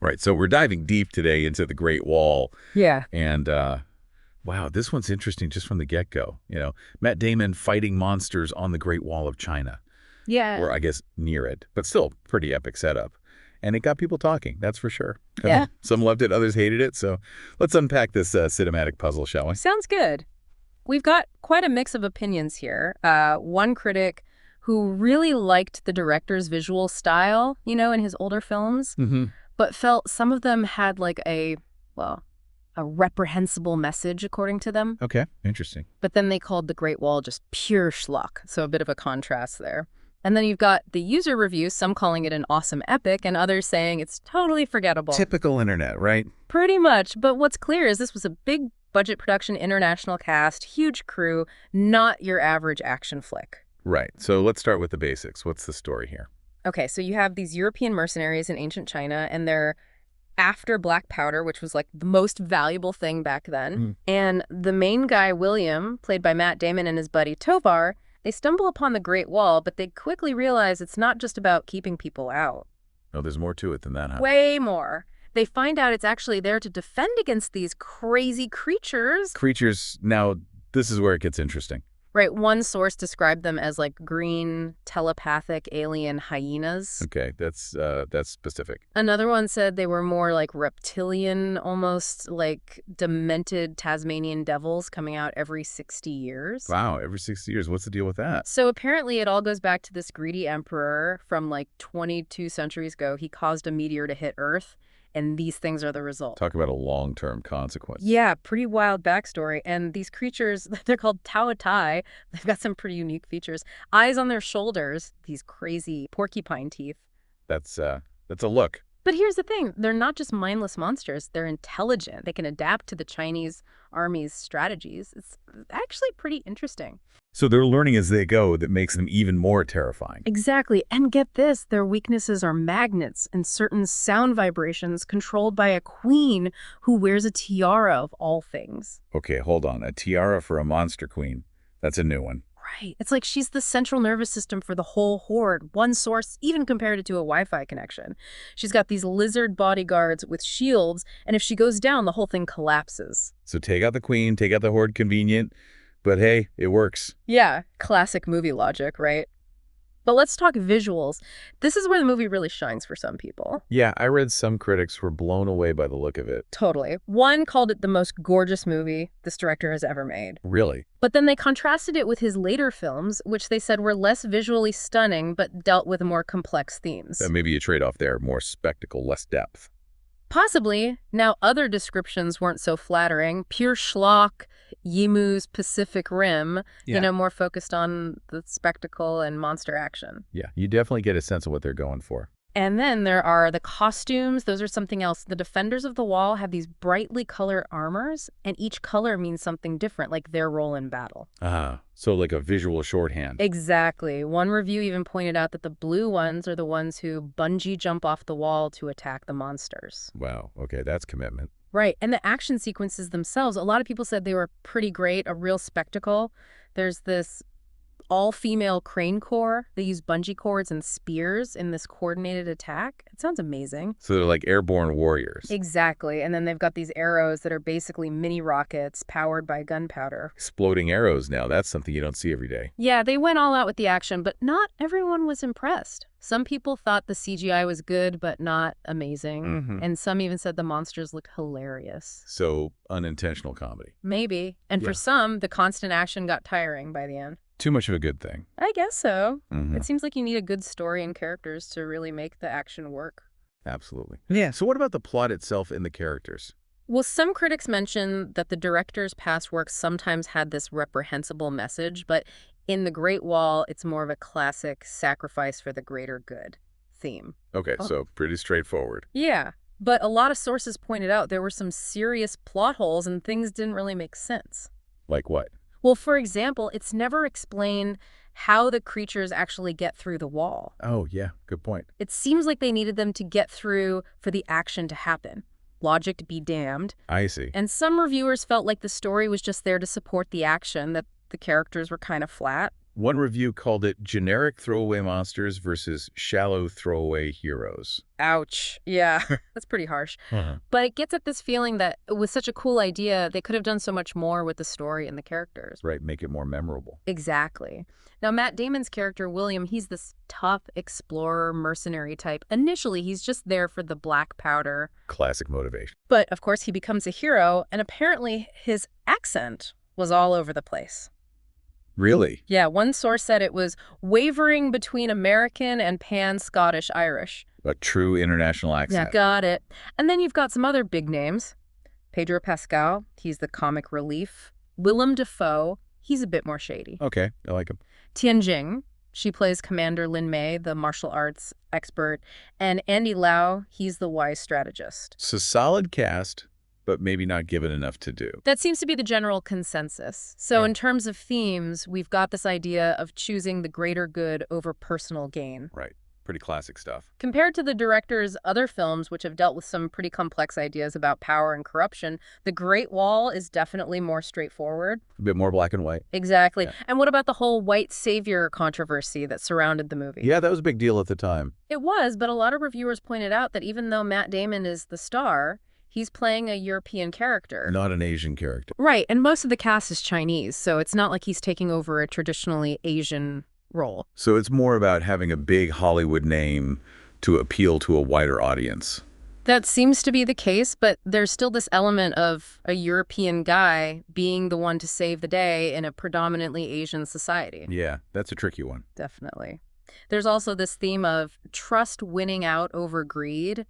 Right, so we're diving deep today into the Great Wall. Yeah. And, wow, this one's interesting just from the get-go. Matt Damon fighting monsters on the Great Wall of China. Yeah. Or, I guess, near it. But still, pretty epic setup. And it got people talking, that's for sure. Yeah. Some loved it, others hated it. So let's unpack this cinematic puzzle, shall we? Sounds good. We've got quite a mix of opinions here. One critic who really liked the director's visual style, in his older films, but felt some of them had like a reprehensible message, according to them. Okay, interesting. But then they called The Great Wall just pure schlock, so a bit of a contrast there. And then you've got the user reviews, some calling it an awesome epic, and others saying it's totally forgettable. Typical internet, right? Pretty much. But what's clear is this was a big budget production, international cast, huge crew, not your average action flick. Right. So let's start with the basics. What's the story here? Okay, so you have these European mercenaries in ancient China, and they're after black powder, which was like the most valuable thing back then. And the main guy, William, played by Matt Damon, and his buddy Tovar, they stumble upon the Great Wall, but they quickly realize it's not just about keeping people out. Oh, there's more to it than that, huh? Way more. They find out it's actually there to defend against these crazy creatures. Now, this is where it gets interesting. Right, one source described them as like green, telepathic alien hyenas. Okay, that's specific. Another one said they were more like reptilian, almost like demented Tasmanian devils coming out every 60 years. Wow, every 60 years. What's the deal with that? So apparently it all goes back to this greedy emperor from like 22 centuries ago. He caused a meteor to hit Earth, and these things are the result. Talk about a long-term consequence. Yeah, pretty wild backstory. And these creatures, they're called Tao-Tai. They've got some pretty unique features. Eyes on their shoulders, these crazy porcupine teeth. That's a look. But here's the thing. They're not just mindless monsters. They're intelligent. They can adapt to the Chinese army's strategies. It's actually pretty interesting. So they're learning as they go that makes them even more terrifying. Exactly. And get this, their weaknesses are magnets and certain sound vibrations controlled by a queen who wears a tiara of all things. Okay, hold on. A tiara for a monster queen. That's a new one. Right. It's like she's the central nervous system for the whole horde. One source even compared it to a Wi-Fi connection. She's got these lizard bodyguards with shields, and if she goes down, the whole thing collapses. So take out the queen, take out the horde, convenient. But hey, it works. Yeah, classic movie logic, right? But let's talk visuals. This is where the movie really shines for some people. Yeah, I read some critics were blown away by the look of it. Totally. One called it the most gorgeous movie this director has ever made. Really? But then they contrasted it with his later films, which they said were less visually stunning, but dealt with more complex themes. Maybe a trade-off there, more spectacle, less depth. Possibly. Now, other descriptions weren't so flattering. Pure schlock, Yimu's Pacific Rim, more focused on the spectacle and monster action. Yeah, you definitely get a sense of what they're going for. And then there are the costumes. Those are something else. The Defenders of the Wall have these brightly colored armors, and each color means something different, like their role in battle. So like a visual shorthand. Exactly. One review even pointed out that the blue ones are the ones who bungee jump off the wall to attack the monsters. Wow, okay, that's commitment. Right, and the action sequences themselves, a lot of people said they were pretty great, a real spectacle. There's this all-female crane corps. They use bungee cords and spears in this coordinated attack. It sounds amazing. So they're like airborne warriors. Exactly, and then they've got these arrows that are basically mini rockets powered by gunpowder. Exploding arrows now, that's something you don't see every day. Yeah, they went all out with the action, but not everyone was impressed. Some people thought the CGI was good, but not amazing. And some even said the monsters looked hilarious. So unintentional comedy. Maybe. And for some, the constant action got tiring by the end. Too much of a good thing. I guess so. It seems like you need a good story and characters to really make the action work. Absolutely. Yeah, so what about the plot itself and the characters? Well, some critics mention that the director's past work sometimes had this reprehensible message, but in The Great Wall, it's more of a classic sacrifice for the greater good theme. Okay, so pretty straightforward. Yeah, but a lot of sources pointed out there were some serious plot holes and things didn't really make sense. Like what? Well, for example, it's never explained how the creatures actually get through the wall. Oh, yeah, good point. It seems like they needed them to get through for the action to happen. Logic be damned. I see. And some reviewers felt like the story was just there to support the action, that the characters were kind of flat. One review called it generic throwaway monsters versus shallow throwaway heroes. Ouch. Yeah, that's pretty harsh. But it gets at this feeling that with such a cool idea, they could have done so much more with the story and the characters. Right, make it more memorable. Exactly. Now, Matt Damon's character, William, he's this tough explorer, mercenary type. Initially, he's just there for the black powder. Classic motivation. But, of course, he becomes a hero, and apparently his accent was all over the place. Really? Yeah, one source said it was wavering between American and pan-Scottish Irish. A true international accent. Yeah, got it. And then you've got some other big names. Pedro Pascal, he's the comic relief. Willem Dafoe, he's a bit more shady. Okay, I like him. Tian Jing, she plays Commander Lin Mei, the martial arts expert. And Andy Lau, he's the wise strategist. So solid cast, but maybe not given enough to do. That seems to be the general consensus. So in terms of themes, we've got this idea of choosing the greater good over personal gain. Right. Pretty classic stuff. Compared to the director's other films, which have dealt with some pretty complex ideas about power and corruption, The Great Wall is definitely more straightforward. A bit more black and white. Exactly. Yeah. And what about the whole white savior controversy that surrounded the movie? Yeah, that was a big deal at the time. It was, but a lot of reviewers pointed out that even though Matt Damon is the star, he's playing a European character. Not an Asian character. Right, and most of the cast is Chinese, so it's not like he's taking over a traditionally Asian role. So it's more about having a big Hollywood name to appeal to a wider audience. That seems to be the case, but there's still this element of a European guy being the one to save the day in a predominantly Asian society. Yeah, that's a tricky one. Definitely. There's also this theme of trust winning out over greed.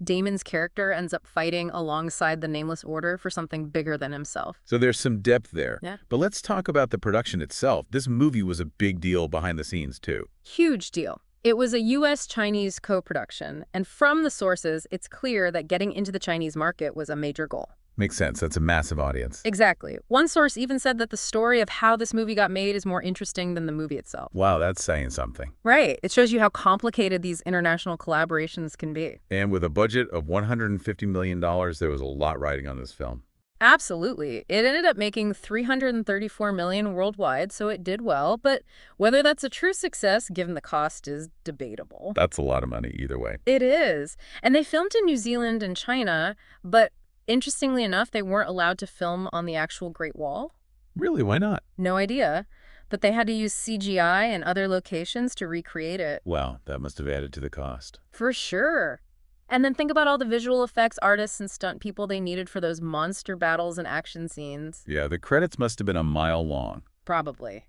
Damon's character ends up fighting alongside the Nameless Order for something bigger than himself. So there's some depth there. Yeah. But let's talk about the production itself. This movie was a big deal behind the scenes, too. Huge deal. It was a U.S.-Chinese co-production, and from the sources, it's clear that getting into the Chinese market was a major goal. Makes sense. That's a massive audience. Exactly. One source even said that the story of how this movie got made is more interesting than the movie itself. Wow, that's saying something. Right. It shows you how complicated these international collaborations can be. And with a budget of $150 million, there was a lot riding on this film. Absolutely. It ended up making $334 million worldwide, so it did well. But whether that's a true success, given the cost, is debatable. That's a lot of money either way. It is. And they filmed in New Zealand and China, but interestingly enough, they weren't allowed to film on the actual Great Wall. Really? Why not? No idea. But they had to use CGI and other locations to recreate it. Wow, that must have added to the cost. For sure. And then think about all the visual effects artists and stunt people they needed for those monster battles and action scenes. Yeah, the credits must have been a mile long. Probably.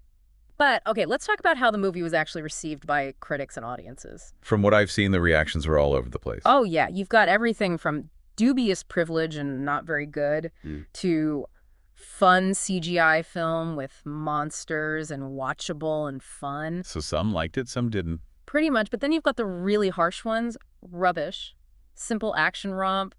But, okay, let's talk about how the movie was actually received by critics and audiences. From what I've seen, the reactions were all over the place. Oh, yeah. You've got everything from dubious privilege and not very good to fun CGI film with monsters and watchable and fun. So some liked it, some didn't. Pretty much. But then you've got the really harsh ones. Rubbish. Simple action romp.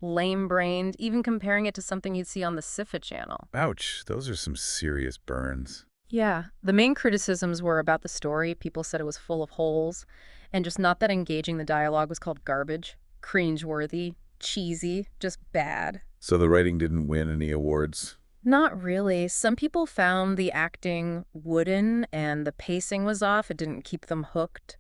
Lame-brained. Even comparing it to something you'd see on the Sci-Fi Channel. Ouch, those are some serious burns. Yeah. The main criticisms were about the story. People said it was full of holes. And just not that engaging. The dialogue was called garbage. Cringeworthy. Cheesy, just bad. So the writing didn't win any awards? Not really. Some people found the acting wooden and the pacing was off. It didn't keep them hooked.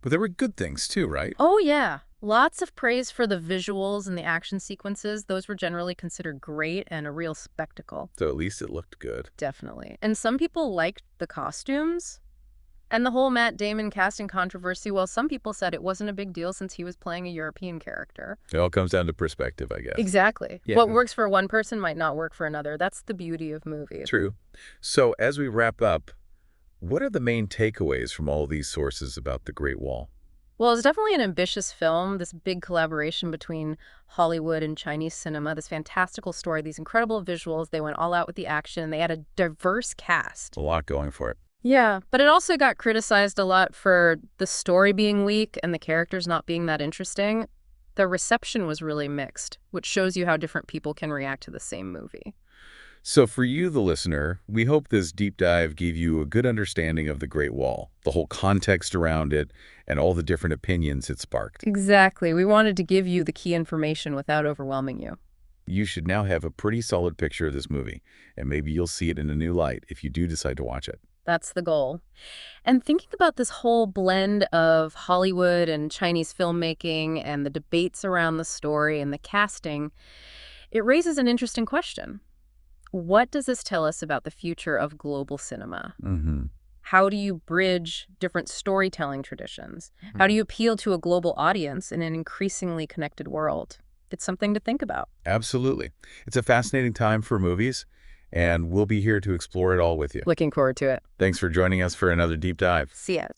But there were good things too, right? Oh, yeah. Lots of praise for the visuals and the action sequences. Those were generally considered great and a real spectacle. So at least it looked good. Definitely. And some people liked the costumes. And the whole Matt Damon casting controversy, well, some people said it wasn't a big deal since he was playing a European character. It all comes down to perspective, I guess. Exactly. Yeah. What works for one person might not work for another. That's the beauty of movies. True. So as we wrap up, what are the main takeaways from all these sources about The Great Wall? Well, it's definitely an ambitious film, this big collaboration between Hollywood and Chinese cinema, this fantastical story, these incredible visuals. They went all out with the action. They had a diverse cast. A lot going for it. Yeah, but it also got criticized a lot for the story being weak and the characters not being that interesting. The reception was really mixed, which shows you how different people can react to the same movie. So for you, the listener, we hope this deep dive gave you a good understanding of The Great Wall, the whole context around it, and all the different opinions it sparked. Exactly. We wanted to give you the key information without overwhelming you. You should now have a pretty solid picture of this movie, and maybe you'll see it in a new light if you do decide to watch it. That's the goal. And thinking about this whole blend of Hollywood and Chinese filmmaking and the debates around the story and the casting, it raises an interesting question. What does this tell us about the future of global cinema? Mm-hmm. How do you bridge different storytelling traditions? How do you appeal to a global audience in an increasingly connected world? It's something to think about. Absolutely. It's a fascinating time for movies, and we'll be here to explore it all with you. Looking forward to it. Thanks for joining us for another deep dive. See ya.